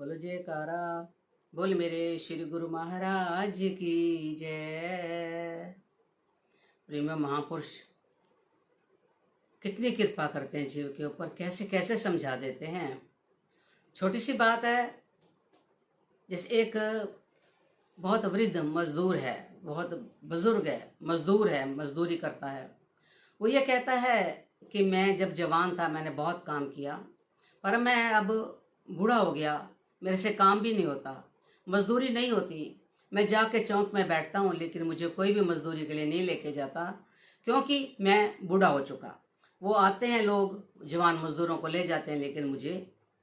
बोलो जयकारा। बोल मेरे श्री गुरु महाराज की जय। प्रेम महापुरुष कितनी कृपा करते हैं जीव के ऊपर, कैसे कैसे समझा देते हैं। छोटी सी बात है, जैसे एक बहुत वृद्ध मजदूर है, बहुत बुजुर्ग है, मजदूर है, मजदूरी करता है। वो ये कहता है कि मैं जब जवान था मैंने बहुत काम किया, पर मैं अब बूढ़ा हो गया, मेरे से काम भी नहीं होता, मजदूरी नहीं होती। मैं जाके चौक में बैठता हूँ लेकिन मुझे कोई भी मजदूरी के लिए नहीं लेके जाता, क्योंकि मैं बूढ़ा हो चुका। वो आते हैं लोग जवान मजदूरों को ले जाते हैं, लेकिन मुझे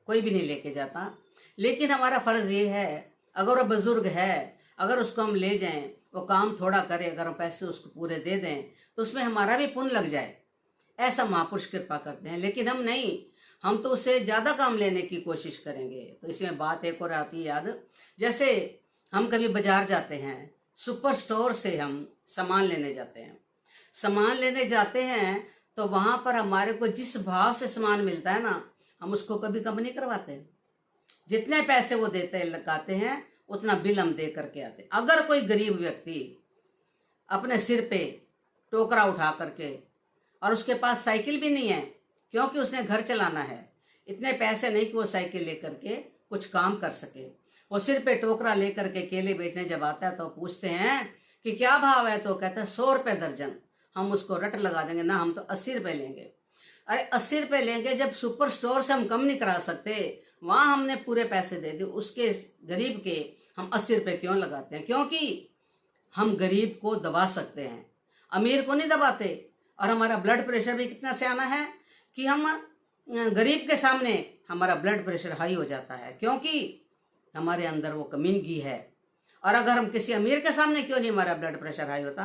कोई भी नहीं लेके जाता। लेकिन हमारा फ़र्ज़ ये है, अगर वो बुज़ुर्ग है, अगर उसको हम ले जाएं, वो काम थोड़ा करे, अगर हम पैसे उसको पूरे दे दें तो उसमें हमारा भी पुण्य लग जाए। ऐसा महापुरुष कृपा करते हैं। लेकिन हम नहीं, हम तो उससे ज़्यादा काम लेने की कोशिश करेंगे। तो इसमें बात एक और आती है याद, जैसे हम कभी बाजार जाते हैं, सुपर स्टोर से हम सामान लेने जाते हैं। सामान लेने जाते हैं तो वहाँ पर हमारे को जिस भाव से सामान मिलता है ना, हम उसको कभी कम नहीं करवाते। जितने पैसे वो देते हैं, लगाते हैं, उतना बिल हम दे करके आते हैं। अगर कोई गरीब व्यक्ति अपने सिर पे टोकरा उठा करके, और उसके पास साइकिल भी नहीं है क्योंकि उसने घर चलाना है, इतने पैसे नहीं कि वो साइकिल लेकर के कुछ काम कर सके, वो सिर पे टोकरा लेकर के केले बेचने जब आता है तो पूछते हैं कि क्या भाव है, तो कहता है 100 रुपये दर्जन। हम उसको रट लगा देंगे, ना हम तो 80 रुपये लेंगे। अरे 80 रुपये लेंगे, जब सुपर स्टोर से हम कम नहीं करा सकते, वहाँ हमने पूरे पैसे दे दिए, उसके गरीब के हम 80 रुपये क्यों लगाते हैं? क्योंकि हम गरीब को दबा सकते हैं, अमीर को नहीं दबाते। और हमारा ब्लड प्रेशर भी कितना सियाना है कि हम गरीब के सामने हमारा ब्लड प्रेशर हाई हो जाता है, क्योंकि हमारे अंदर वो कमीनगी है। और अगर हम किसी अमीर के सामने क्यों नहीं हमारा ब्लड प्रेशर हाई होता,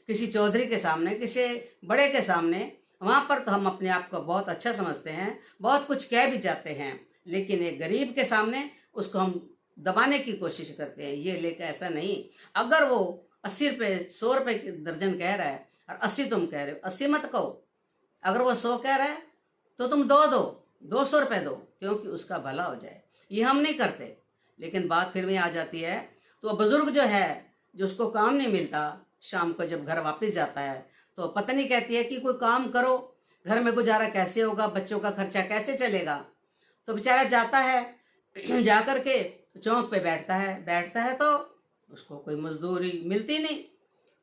किसी चौधरी के सामने, किसी बड़े के सामने, वहाँ पर तो हम अपने आप को बहुत अच्छा समझते हैं, बहुत कुछ कह भी जाते हैं। लेकिन एक गरीब के सामने उसको हम दबाने की कोशिश करते हैं। ये लेकर ऐसा नहीं, अगर वो 80 रुपये 100 रुपये की दर्जन कह रहा है और 80 तुम कह रहे हो, 80 मत कहो। अगर वो 100 कह रहा है तो तुम 200 रुपये दो, क्योंकि उसका भला हो जाए। ये हम नहीं करते। लेकिन बात फिर भी आ जाती है, तो बुजुर्ग जो है, जो उसको काम नहीं मिलता, शाम को जब घर वापस जाता है तो पत्नी कहती है कि कोई काम करो, घर में गुजारा कैसे होगा, बच्चों का खर्चा कैसे चलेगा। तो बेचारा जाता है, जा कर के चौक पे बैठता है तो उसको कोई मजदूरी मिलती नहीं।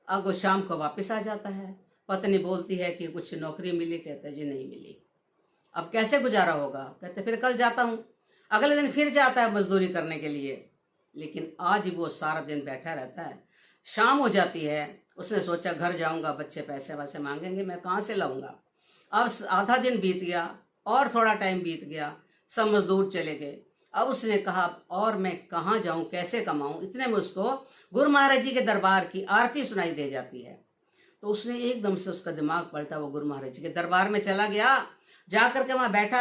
अब वो शाम को वापस आ जाता है, पत्नी बोलती है कि कुछ नौकरी मिली, कहते जी नहीं मिली। अब कैसे गुजारा होगा? कहते फिर कल जाता हूँ। अगले दिन फिर जाता है मजदूरी करने के लिए, लेकिन आज वो सारा दिन बैठा रहता है। शाम हो जाती है, उसने सोचा घर जाऊंगा, बच्चे पैसे वैसे मांगेंगे, मैं कहाँ से लाऊंगा। अब आधा दिन बीत गया और थोड़ा टाइम बीत गया, सब मजदूर चले गए। अब उसने कहा और मैं कहाँ जाऊं, कैसे कमाऊं। इतने में उसको गुरु महाराज जी के दरबार की आरती सुनाई दे जाती है। तो उसने एकदम से, उसका दिमाग पलटा, वो गुरु महाराज जी के दरबार में चला गया, जा करके वहाँ बैठा,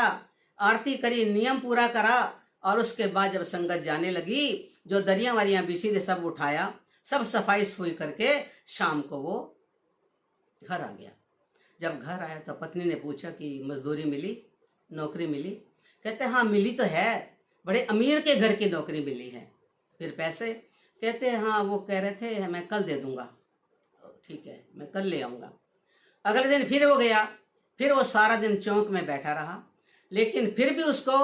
आरती करी, नियम पूरा करा। और उसके बाद जब संगत जाने लगी, जो दरिया वारियाँ बिछी थी सब उठाया, सब सफाई सफाई करके शाम को वो घर आ गया। जब घर आया तो पत्नी ने पूछा कि मजदूरी मिली, नौकरी मिली? कहते हाँ मिली तो है, बड़े अमीर के घर की नौकरी मिली है। फिर पैसे? कहते हैं हाँ वो कह रहे थे मैं कल दे दूंगा। ठीक है, मैं कल ले आऊँगा। अगले दिन फिर वो गया, फिर वो सारा दिन चौक में बैठा रहा, लेकिन फिर भी उसको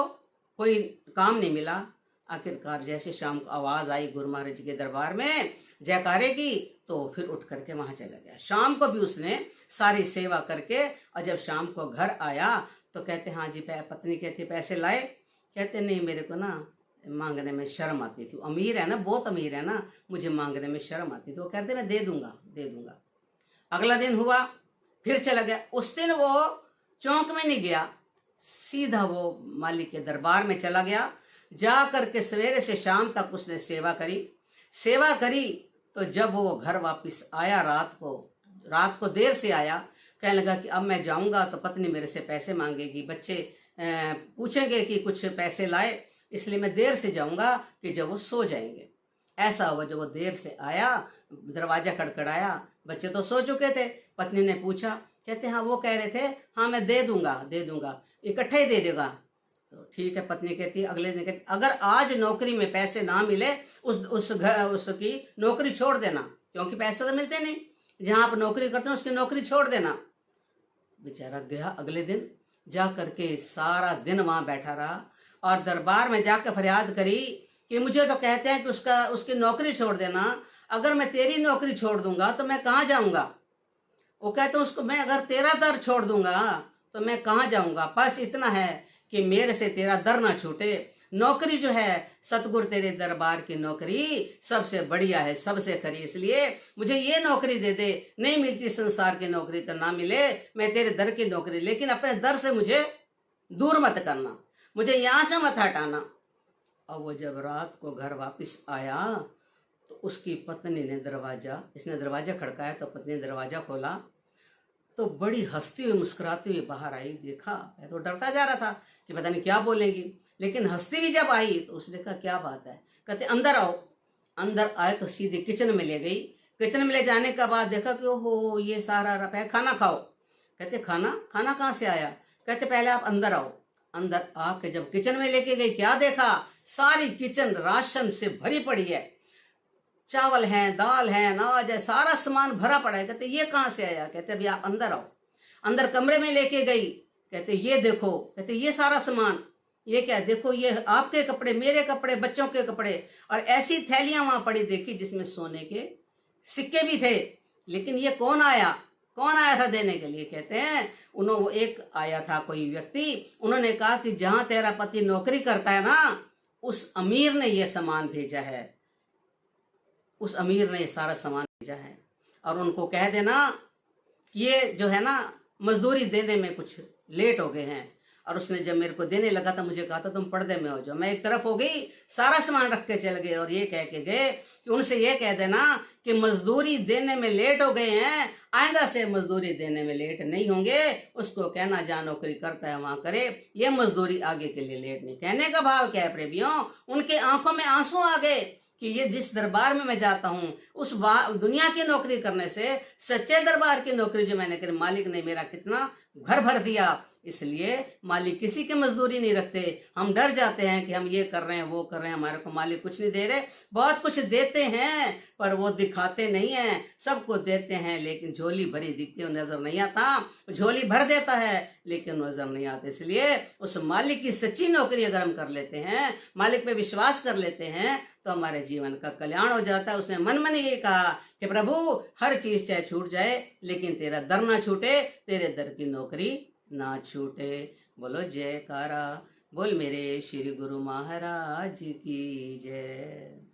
कोई काम नहीं मिला। आखिरकार जैसे शाम को आवाज़ आई गुरु महाराज जी के दरबार में जयकारे की, तो फिर उठ करके वहाँ चला गया। शाम को भी उसने सारी सेवा करके, और जब शाम को घर आया तो कहते हाँ जी, पत्नी कहती पैसे लाए? कहते नहीं, मेरे को ना मांगने में शर्म आती थी। अमीर है ना, बहुत अमीर है ना, मुझे मांगने में शर्म आती थी। वो कहते मैं दे दूंगा। अगला दिन हुआ, फिर चला गया। उस दिन वो चौक में नहीं गया, सीधा वो मालिक के दरबार में चला गया। जा करके सवेरे से शाम तक उसने सेवा करी। तो जब वो घर वापस आया, रात को देर से आया, कहने लगा कि अब मैं जाऊंगा तो पत्नी मेरे से पैसे मांगेगी, बच्चे पूछेंगे कि कुछ पैसे लाए, इसलिए मैं देर से जाऊंगा कि जब वो सो जाएंगे। ऐसा हुआ, जब वो देर से आया, दरवाजा खड़खड़ाया, बच्चे तो सो चुके थे। पत्नी ने पूछा, कहते हाँ वो कह रहे थे हाँ मैं दे दूंगा, इकट्ठे ही दे देगा। तो ठीक है, पत्नी कहती है, अगले दिन कहती, अगर आज नौकरी में पैसे ना मिले उसकी नौकरी छोड़ देना, क्योंकि पैसे तो मिलते नहीं, जहां आप नौकरी करते हैं उसकी नौकरी छोड़ देना। बेचारा गया, अगले दिन जा करके सारा दिन वहां बैठा रहा और दरबार में जाकर फरियाद करी कि मुझे तो कहते हैं कि उसकी नौकरी छोड़ देना, अगर मैं तेरी नौकरी छोड़ दूंगा तो मैं कहाँ जाऊंगा। वो कहते उसको, मैं अगर तेरा दर छोड़ दूंगा तो मैं कहाँ जाऊंगा, बस इतना है कि मेरे से तेरा दर ना छूटे। नौकरी जो है सतगुरु तेरे दरबार की नौकरी सबसे बढ़िया है, सबसे खरी, इसलिए मुझे ये नौकरी दे दे, नहीं मिलती संसार की नौकरी तो ना मिले, मैं तेरे दर की नौकरी, लेकिन अपने दर से मुझे दूर मत करना, मुझे यहाँ से मत हटाना। अब वो जब रात को घर वापस आया तो उसकी पत्नी ने इसने दरवाजा खड़काया तो पत्नी ने दरवाजा खोला तो बड़ी हंसती हुई मुस्कुराती हुई बाहर आई। देखा, मैं तो डरता जा रहा था कि पता नहीं क्या बोलेंगी, लेकिन हंसती भी जब आई तो उसने कहा क्या बात है, कहते अंदर आओ। अंदर आए तो सीधे किचन में ले गई। किचन में ले जाने के बाद देखा कि ओहो ये सारा रफ है, खाना खाओ। कहते खाना कहाँ से आया, कहते पहले आप अंदर आओ। अंदर आके जब किचन में लेके गई, क्या देखा, सारी किचन राशन से भरी पड़ी है, चावल हैं, दाल है, अनाज है, सारा सामान भरा पड़ा है। कहते ये कहाँ से आया, कहते अभी आप अंदर आओ। अंदर कमरे में लेके गई, कहते ये देखो, कहते ये सारा सामान, ये क्या है, देखो ये आपके कपड़े, मेरे कपड़े, बच्चों के कपड़े, और ऐसी थैलियां वहां पड़ी देखी जिसमें सोने के सिक्के भी थे। लेकिन ये कौन आया था देने के लिए, कहते हैं उन्होंने एक आया था कोई व्यक्ति, उन्होंने कहा कि जहां तेरा पति नौकरी करता है ना, उस अमीर ने ये सामान भेजा है, उस अमीर ने ये सारा सामान भेजा है, और उनको कह देना ये जो है ना मजदूरी देने में कुछ लेट हो गए हैं। और उसने जब मेरे को देने लगा था मुझे कहा था तुम पर्दे में हो जाओ। मैं एक तरफ हो गई, सारा सामान रख के चल गए और ये कह के गए कि उनसे ये कह देना कि मजदूरी देने में लेट हो गए हैं, आइंदा से मजदूरी देने में लेट नहीं होंगे। उसको कहना जहाँ नौकरी करता है वहां करे, ये मजदूरी आगे के लिए लेट नहीं। कहने का भाव क्या है प्रेमियों, उनके आंखों में आंसू आ गए कि ये जिस दरबार में मैं जाता हूँ उस दुनिया की नौकरी करने से सच्चे दरबार की नौकरी जो मैंने करी, मालिक ने मेरा कितना घर भर दिया। इसलिए मालिक किसी की मजदूरी नहीं रखते। हम डर जाते हैं कि हम ये कर रहे हैं, वो कर रहे हैं, हमारे को मालिक कुछ नहीं दे रहे। बहुत कुछ देते हैं पर वो दिखाते नहीं हैं। सबको देते हैं लेकिन झोली भरी दिखती है, नजर नहीं आता। झोली भर देता है लेकिन नजर नहीं आता। इसलिए उस मालिक की सच्ची नौकरी अगर हम कर लेते हैं, मालिक पे विश्वास कर लेते हैं, तो हमारे जीवन का कल्याण हो जाता है। उसने मन मन ये कहा कि प्रभु हर चीज चाहे छूट जाए लेकिन तेरा दर ना छूटे, तेरे दर की नौकरी ना छूटे। बोलो जयकारा, बोल मेरे श्री गुरु महाराज की जय।